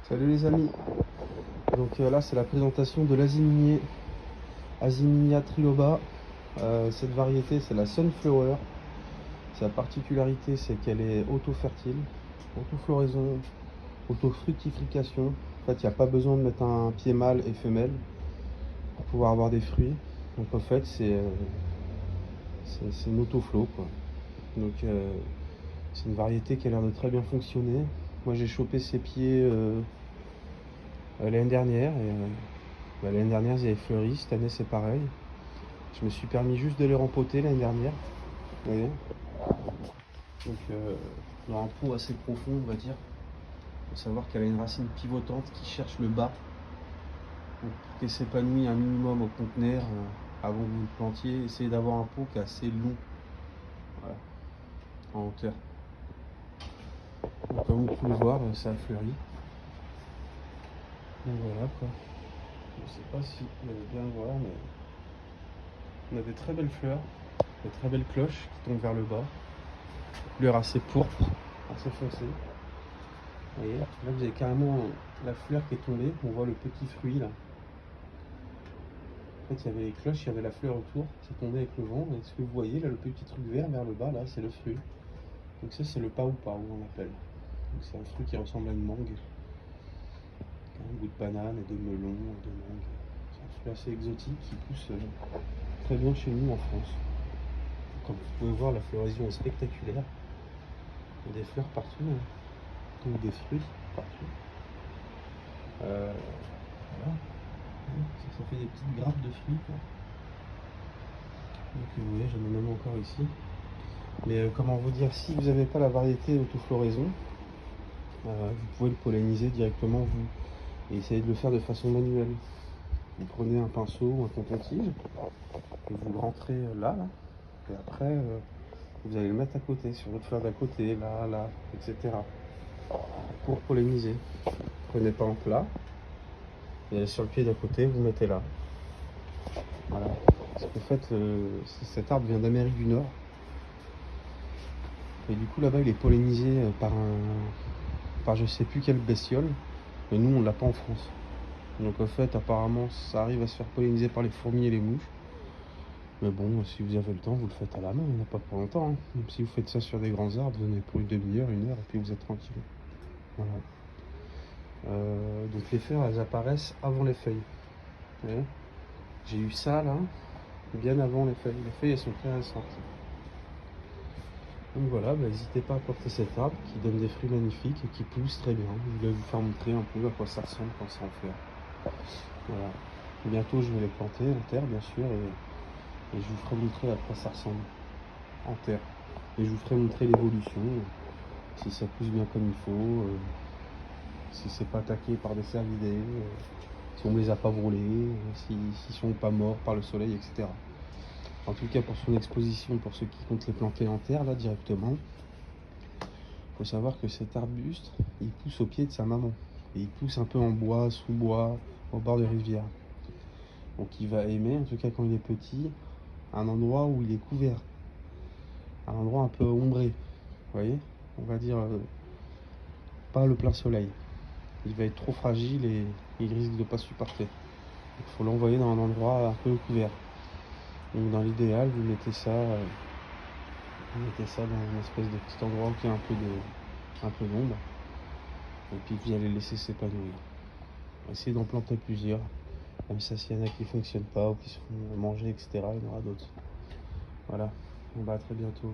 Salut les amis. Donc là c'est la présentation de l'Aziminia triloba. Cette variété c'est la Sunflower. Sa particularité c'est qu'elle est auto-fertile, auto-floraison, auto-fructification. En fait il n'y a pas besoin de mettre un pied mâle et femelle pour pouvoir avoir des fruits. Donc en fait c'est une auto-flow quoi. Donc c'est une variété qui a l'air de très bien fonctionner. Moi j'ai chopé ses pieds l'année dernière et l'année dernière ils avaient fleuri, cette année c'est pareil. Je me suis permis juste de les rempoter l'année dernière. Vous voyez. Donc dans un pot assez profond on va dire. Il faut savoir qu'elle a une racine pivotante qui cherche le bas pour qu'elle s'épanouisse un minimum au conteneur avant que vous le plantiez. Essayez d'avoir un pot qui est assez long, voilà, en hauteur. Donc, comme vous pouvez le voir, ça a fleuri. Donc voilà quoi. Je ne sais pas si vous allez bien le voir, mais on a des très belles fleurs, des très belles cloches qui tombent vers le bas. Couleur assez pourpre, assez foncée. Vous voyez, là vous avez carrément la fleur qui est tombée, on voit le petit fruit là. En fait il y avait les cloches, il y avait la fleur autour qui est tombée avec le vent. Et ce que vous voyez là, le petit truc vert vers le bas là, c'est le fruit. Donc ça c'est le pao-pao on l'appelle. Donc c'est un fruit qui ressemble à une mangue. Un goût de banane et de melon et de mangue. C'est un fruit assez exotique qui pousse très bien chez nous en France. Comme vous pouvez voir, la floraison est spectaculaire. Il y a des fleurs partout, hein. Donc des fruits partout. Voilà. Ça fait des petites grappes de fruits quoi. Donc vous voyez, j'en ai même encore ici. Mais comment vous dire, si vous n'avez pas la variété autofloraison, vous pouvez le polliniser directement vous. Et essayez de le faire de façon manuelle. Vous prenez un pinceau ou un coton-tige et vous le rentrez là. Et après, vous allez le mettre à côté, sur votre fleur d'à côté, là, etc. Pour polliniser. Prenez pas en plat. Et sur le pied d'à côté, vous mettez là. Voilà. Parce qu'en fait, cet arbre vient d'Amérique du Nord. Et du coup, là-bas, il est pollinisé par je sais plus quelle bestiole. Mais nous, on l'a pas en France. Donc en fait, apparemment, ça arrive à se faire polliniser par les fourmis et les mouches. Mais bon, si vous avez le temps, vous le faites à la main, il n'y en a pas pour longtemps. Hein. Même si vous faites ça sur des grands arbres, vous en avez pour une demi-heure, une heure, et puis vous êtes tranquille. Voilà. Donc les fleurs, elles apparaissent avant les feuilles. J'ai eu ça là, bien avant les feuilles. Les feuilles, elles sont très récentes. Donc voilà, n'hésitez pas à porter cet arbre qui donne des fruits magnifiques et qui pousse très bien. Je vais vous faire montrer un peu à quoi ça ressemble quand c'est en fleurs. Voilà. Bientôt, je vais les planter en terre, bien sûr, et je vous ferai montrer à quoi ça ressemble en terre. Et je vous ferai montrer l'évolution, si ça pousse bien comme il faut, si c'est pas attaqué par des cervidés, si on ne les a pas brûlés, s'ils sont pas morts par le soleil, etc. En tout cas, pour son exposition, pour ceux qui comptent les planter en terre, là, directement, il faut savoir que cet arbuste, il pousse au pied de sa maman. Et il pousse un peu en bois, sous bois, au bord de rivière. Donc il va aimer, en tout cas quand il est petit, un endroit où il est couvert. Un endroit un peu ombré. Vous voyez, on va dire pas le plein soleil. Il va être trop fragile et il risque de ne pas supporter. Il faut l'envoyer dans un endroit un peu couvert. Donc dans l'idéal, vous mettez ça dans une espèce de petit endroit où il y a un peu d'ombre. Et puis vous allez laisser s'épanouir. Essayez d'en planter plusieurs. Comme ça, s'il y en a qui ne fonctionnent pas ou qui se font manger, etc., il y en aura d'autres. Voilà. On va à très bientôt.